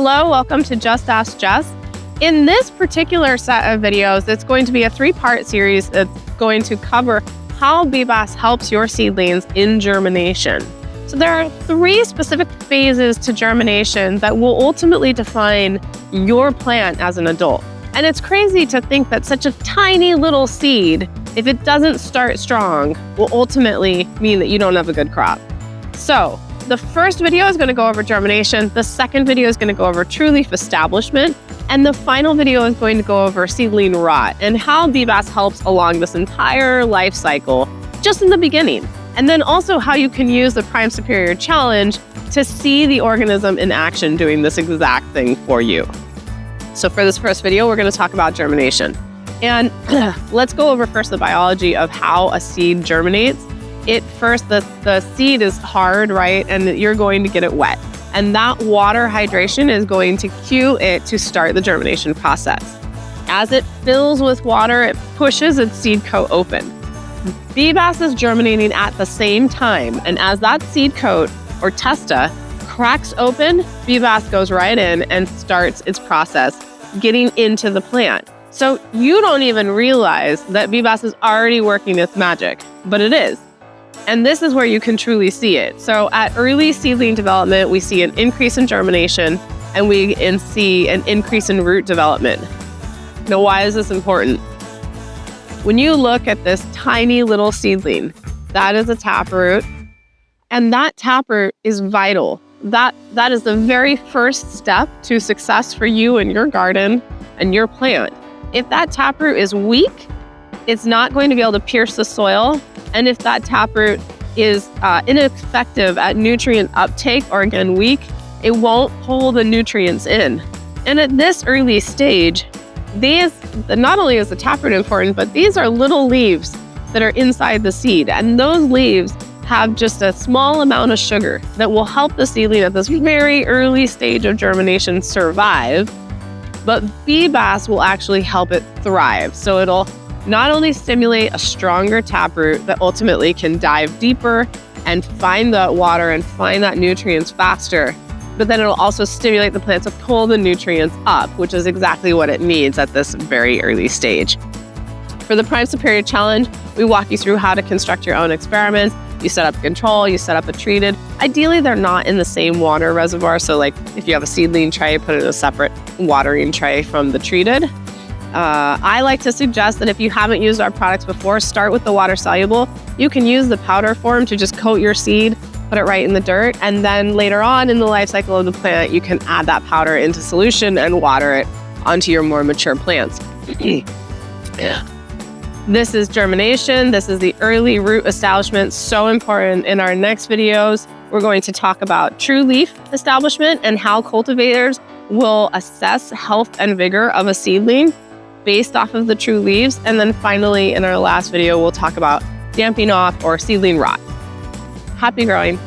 Hello, welcome to Just Ask Jess. In this particular set of videos, it's going to be a three-part series that's going to cover how Bbas helps your seedlings in germination. So there are three specific phases to germination that will ultimately define your plant as an adult. And it's crazy to think that such a tiny little seed, if it doesn't start strong, will ultimately mean that you don't have a good crop. So the first video is going to go over germination. The second video is going to go over true leaf establishment. And the final video is going to go over seedling rot and how Bbas helps along this entire life cycle, just in the beginning. And then also how you can use the Prime Superior Challenge to see the organism in action doing this exact thing for you. So for this first video, we're going to talk about germination. And let's go over first the biology of how a seed germinates. The seed is hard, right? And you're going to get it wet. And that water hydration is going to cue it to start the germination process. As it fills with water, it pushes its seed coat open. Bbas is germinating at the same time. And as that seed coat, or testa, cracks open, Bbas goes right in and starts its process, getting into the plant. So you don't even realize that Bbas is already working its magic, but it is. And this is where you can truly see it. So at early seedling development, we see an increase in germination and we see an increase in root development. Now, why is this important? When you look at this tiny little seedling, that is a taproot, and that taproot is vital. That is the very first step to success for you and your garden and your plant. If that taproot is weak, it's not going to be able to pierce the soil. And if that taproot is ineffective at nutrient uptake, or again, weak, it won't pull the nutrients in. And at this early stage, not only is the taproot important, but these are little leaves that are inside the seed. And those leaves have just a small amount of sugar that will help the seedling at this very early stage of germination survive. But Bbas will actually help it thrive. So it'll not only stimulate a stronger taproot that ultimately can dive deeper and find that water and find that nutrients faster, but then it'll also stimulate the plant to pull the nutrients up, which is exactly what it needs at this very early stage. For the Prime Superior Challenge, we walk you through how to construct your own experiments. You set up a control, you set up a treated. Ideally, they're not in the same water reservoir. So like if you have a seedling tray, put it in a separate watering tray from the treated. I like to suggest that if you haven't used our products before, start with the water soluble. You can use the powder form to just coat your seed, put it right in the dirt, and then later on in the life cycle of the plant, you can add that powder into solution and water it onto your more mature plants. This is germination. This is the early root establishment. So important. In our next videos, we're going to talk about true leaf establishment and how cultivators will assess health and vigor of a seedling based off of the true leaves. And then finally, in our last video, we'll talk about damping off or seedling rot. Happy growing.